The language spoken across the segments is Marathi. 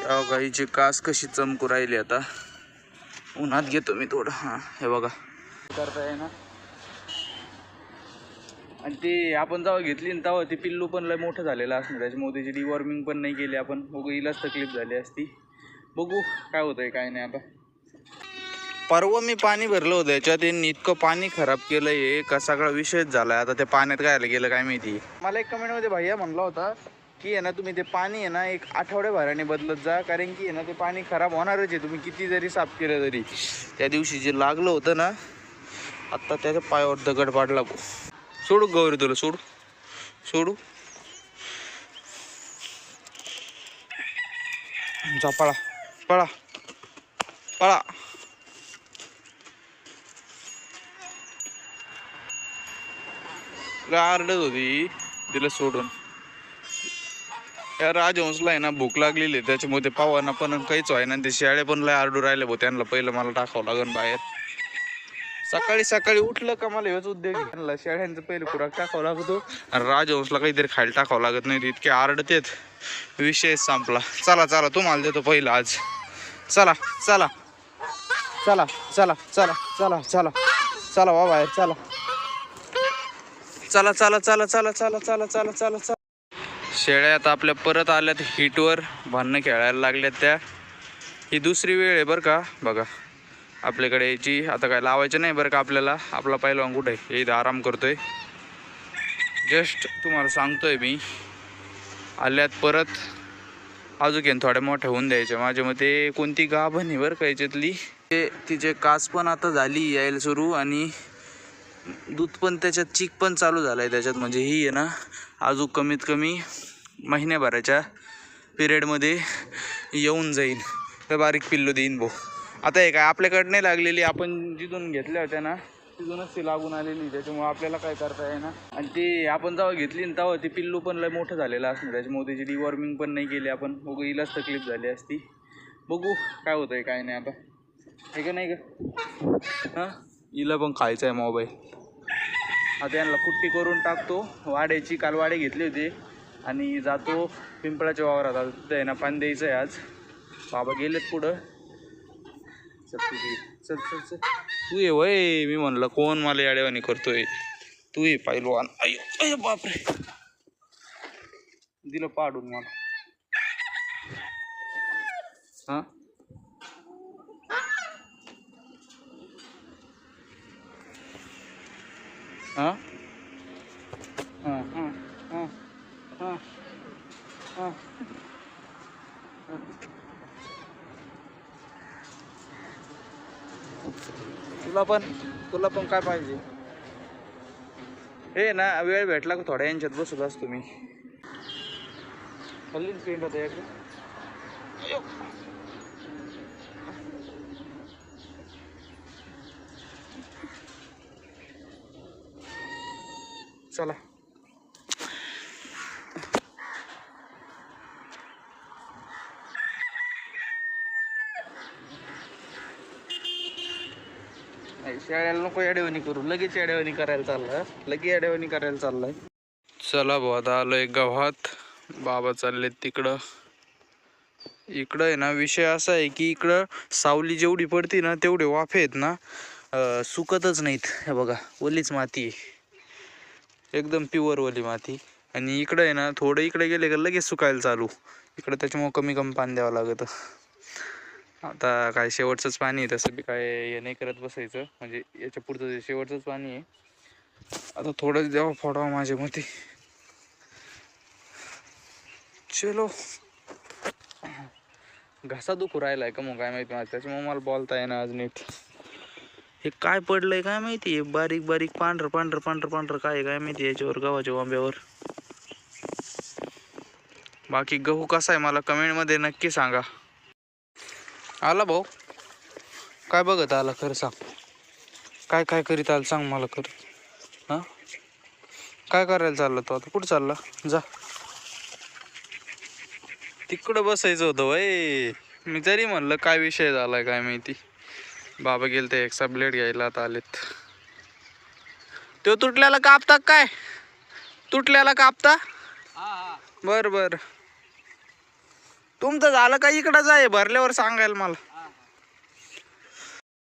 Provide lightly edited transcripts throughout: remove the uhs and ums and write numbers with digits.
गाईची कास कशी चमकू राहिली आता. उन्हात घेतो मी थोडं. हा हे बघा करताय ना. आणि ते आपण जेव्हा घेतली ना तेव्हा ते पिल्लू पण लय मोठं झालेलं असणार, त्याच्यामुळे त्याची डिवॉर्मिंग पण नाही केली आपण. बघू हिलाच तकलीफ झाली असती. बघू काय होतंय काय नाही. आता परवा मी पाणी भरलं होतं याच्यात, इतकं पाणी खराब केलं हे का सगळा विषयच झाला. आता त्या पाण्यात काय गेलं काय माहिती. मला एक कमेंटमध्ये भैया म्हणला होता की आहे ना तुम्ही ते पाणी आहे ना एक आठवड्याभराने बदलत जा, कारण की आहे ना ते पाणी खराब होणारच आहे तुम्ही किती जरी साफ केलं तरी. त्या दिवशी जे लागलं होतं ना, आत्ता त्याच्या पायावर दगड पाडला. सोडू गौरी तुला, सोडू सोडू जा, पळा पळा पळा. आरडत होती तिला सोडून. या राजहंसला आहे ना भूक लागलेली आहे, त्याच्यामुळे ते पावांना पण काहीच व्हाय ना. ते शेळ्या पण लय आरडू राहिले भाऊ, त्यांना पहिलं मला टाकावं लागेल बाहेर. सकाळी सकाळी उठलं का मला हेच उद्योग आहे, शेळ्यांचं पहिलं खुराक टाकावं लागतो आणि राजहंसला काहीतरी खायला टाकावं लागत नाही. इतके आरडतेत, विषय संपला. चला चला तुम्हाला देतो पहिलं आज. चला चला चला चला चला चला चला चला वा बाहेर चला. चला चला चला चला चला चला चला चला चला. शेळ्या आता आपल्या परत आल्यात हिटवर, भांडणं खेळायला लागल्यात त्या. ही दुसरी वेळ आहे बरं का. बघा आपल्याकडे यायची आता काय लावायचं नाही बरं का आपल्याला. आपला पहिलवान कुठे आहे, इथं आराम करतोय. जस्ट तुम्हाला सांगतोय मी, आल्यात परत. अजून थोड्या मोठ्या होऊन द्यायच्या. माझ्या मते कोणती गाभण आहे बरं का याच्यातली. तिचे कास पण आता झाली यायला सुरू आणि दूध पण त्याच्यात, चीक पण चालू झालाय त्याच्यात. म्हणजे ही आहे ना अजून कमीत कमी महिन्याभराच्या पिरियडमध्ये येऊन जाईल. तर बारीक पिल्लू देईन भाऊ. आता हे काय आपल्याकडे नाही लागलेली, आपण जिथून घेतल्या होत्या ना तिथूनच ती लागून आलेली, त्याच्यामुळे आपल्याला काय करता येईना. आणि ते आपण जेव्हा घेतली ना तेव्हा ते पिल्लू पण लय मोठं झालेलं असणार, त्याच्यामुळे त्याची डिवॉर्मिंग पण नाही केली आपण. बघू हिलाच तकलीफ झाली असती. बघू काय होतंय काय नाही. आता हे का नाही का. हां हिला पण खायचं आहे मोबाईल. आता यांना कुट्टी करून टाकतो वाड्याची. काल वाडे घेतले होते आणि जातो पिंपळाच्या वावरात. आता तिथं आहे ना पाणी द्यायचं आहे आज. बाबा गेलेत पुढं. चल तुझी चल चल चल तू ये वय. मी म्हणलं कोण मला याडेवानी करतोय. तू ये पहिलवान. अयो अयो बापरे, दिलं पाडून मला. हां हां हां हां हां हां हां. तुला पण काय पाहिजे. हे ना वेळ भेटला का थोड्या यांच्यात बसत असतो मी. हल्ली पेंट होता याकडे. चला शेळ्याला नको येडेवणी करू. लगेच येडेवणी करायला चाललाय. येडेवणी करायला चाललाय. चला भाऊ आता आलोय गावात. बाबा चाललेत तिकडं. इकडं आहे ना विषय असा आहे की इकडं सावली जेवढी पडती ना तेवढे वाफे आहेत ना सुकतच नाहीत. हे बघा ओलीच माती आहे, एकदम प्युअर ओली माती. आणि इकडं आहे ना थोडं इकडे गेले का लगेच सुकायला चालू. इकडं त्याच्यामुळे कमी कमी पाणी द्यावं लागतं. आता काय शेवटचंच पाणी आहे, तसं बी काय हे नाही करत बसायचं. म्हणजे याच्या पुढचं शेवटचंच पाणी आहे. आता थोडंच द्यावं फोडावं माझ्या मते. चलो. घसा दुखू राहिलाय का मग काय माहिती माझं, त्याच्यामुळे मला बोलता येईना आज नीट. हे काय पडलंय काय माहिती. बारीक बारीक पांढरं पांढरं पांढरं पांढरं काय काय माहिती याच्यावर गव्हाच्या वांब्यावर. बाकी गहू कसा आहे मला कमेंटमध्ये नक्की सांगा. आला भाऊ काय बघत आला खरं सांग. काय काय करीत आला सांग मला खरं. हां काय करायला चालला तो आता. कुठं चालला जा. तिकडं बसायचं होतं वय. मी तरी म्हणलं काय विषय झालाय काय माहिती. बाबा गेले ते एक्सा ब्लेड घ्यायला आता आलेत. तो तुटल्याला कापता काय. तुटल्याला कापता. बर बर तुमचं झालं का इकडंच आहे भरल्यावर सांगायला मला.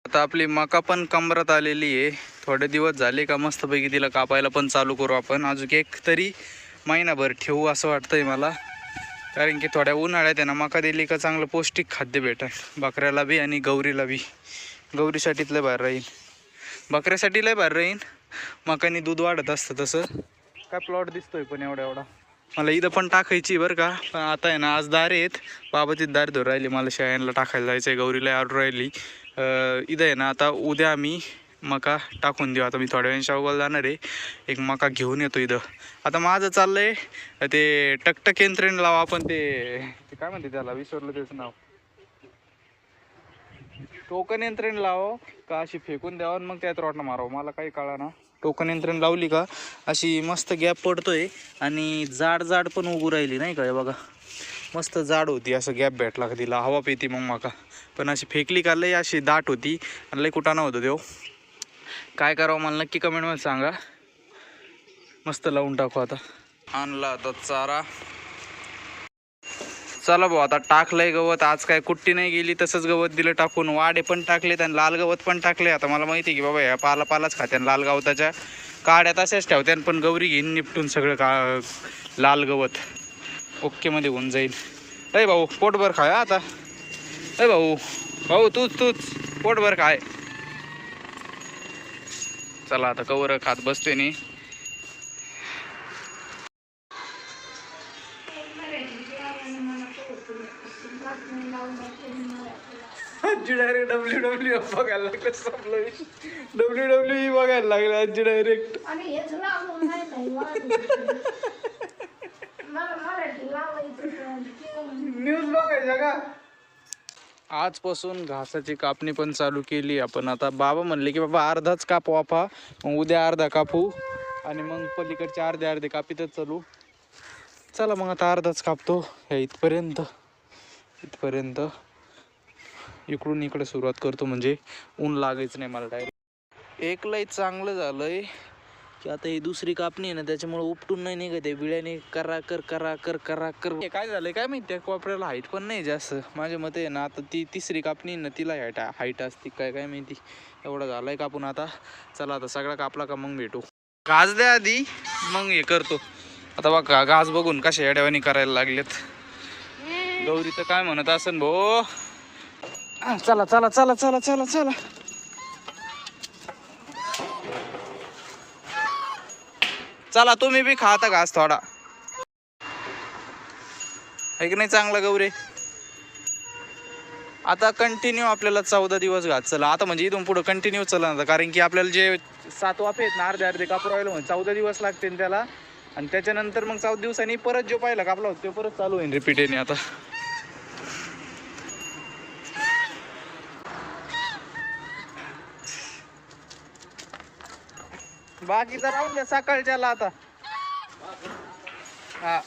आता आपली मका पण कमरत आलेली आहे. थोडे दिवस झाले का मस्तपैकी तिला कापायला पण चालू करू आपण. अजून एक तरी महिनाभर ठेवू असं वाटतंय मला. कारण की थोड्या उन्हाळ्यात आहे ना मका दिली का चांगलं पौष्टिक खाद्य भेटेल बकऱ्याला बी आणि गौरीला बी. गौरीसाठीच लय बाहेर राहील, बकऱ्यासाठी लय बाहेर राहील. मकानी दूध वाढत असतं तसं. काय प्लॉट दिसतोय पण एवढा एवढा. मला इथं पण टाकायची बरं का, पण आता आहे ना आज दारे आहेत. बाबा तिथं दारे धरून राहिली. मला शाळेला टाकायला जायचं आहे. गौरीला ऑर्डर राहिली. इथं आहे ना आता उद्या आम्ही मका टाकून देऊ. आता मी थोड्या वेळ शावगाला जाणार आहे. एक मका घेऊन येतो इथं. आता माझं चाललं आहे ते टकटक यंत्रण लावा आपण. ते काय म्हणते त्याला, विसरलं त्याचं नाव. टोकन यंत्रण लावा का अशी फेकून द्यावं मग त्यात रोटणं मारावं मला काही कळा ना. टोकन यंत्रण लावली का अशी मस्त गॅप पडतोय आणि जाड जाड पण उगू राहिली नाही का. बघा मस्त जाड होती, असं गॅप भेटला का तिला हवा पेती मग मका. पण अशी फेकली का लय अशी दाट होती आणि लय कुटाणा होतो देव. काय करावं मला नक्की कमेंटमध्ये सांगा. मस्त लावून टाकू आता. आणला आता चारा. चला भाऊ आता टाकलंय गवत. आज काय कुट्टी नाही गेली, तसंच गवत दिलं टाकून. वाडे पण टाकलेत आणि लाल गवत पण टाकले. आता मला माहिती आहे की बाबा ह्या पालाच खात्यान लाल गवताच्या काड्या तशाच ठेवत्यान. पण गौरी घेईन निपटून सगळं लाल गवत ओके मध्ये होऊन जाईल. अरे भाऊ पोटभर खाय आता. अरे भाऊ तूच पोटभर खाय. चला आता कवर खात बसते नी. आजी डायरेक्ट WWE बघायला लागलं. संपलं WWE बघायला लागलं आजी डायरेक्ट. न्यूज बघायच्या का. आजपासून घासाची कापणी पण चालू केली आपण. आता बाबा म्हणले की बाबा अर्धाच कापू आपा, मग उद्या अर्धा कापू आणि मग पलीकडचे अर्धे कापीतच चालू. चला मग आता अर्धाच कापतो. ह्या इथपर्यंत इकडून इकडे सुरुवात करतो म्हणजे ऊन लागायचं नाही मला डायरेक्ट. एक लय चांगलं झालंय की आता ही दुसरी कापणी आहे ना त्याच्यामुळे उपटून नाही निघत आहे. बिळ्याने करा कर. काय झालंय काय माहिती, त्या कोपऱ्याला हाईट पण नाही जास्त माझ्या मते आहे ना. आता ती तिसरी कापणी ना तिला हाईट असते काय माहिती. एवढा झालाय कापून आता. चला आता सगळा कापला का मग भेटू. घास द्या आधी मग हे करतो. आता बघा घास बघून कशा येड्यावानी करायला लागलेत. गौरी तर काय म्हणत असन भो. चला चला तुम्ही बी खाता घास थोडा. ऐक नाही चांगला गौरी. आता कंटिन्यू आपल्याला 14 दिवस घात चला. आता म्हणजे इथून पुढं कंटिन्यू चला आता. कारण की आपल्याला जे 7 वाफे आहेत ना अर्धे कापूर राहिलं म्हणजे 14 दिवस लागतील त्याला. आणि त्याच्यानंतर मग 14 दिवसांनी परत जो पहिला कापला होता तो परत चालू होईल रिपीटेने. आता बाकीचा राहून द्या सकाळच्याला. आता हा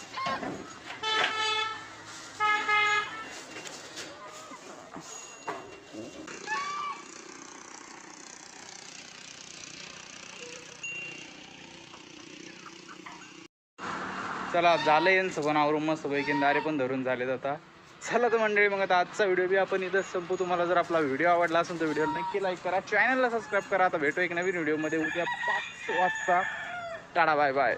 चला झालं यांचं पण आवरून मस्त पैकी दारे पण धरून झालेत आता. चला तर मंडळी मग आता आजचा व्हिडिओ बी आपण इथंच संपू. तुम्हाला जर आपला व्हिडिओ आवडला असेल तर व्हिडिओला नक्की लाईक करा, चॅनलला सबस्क्राईब करा. आता भेटू एक नवीन व्हिडिओमध्ये उद्या 5 वाजता. Tata bye bye.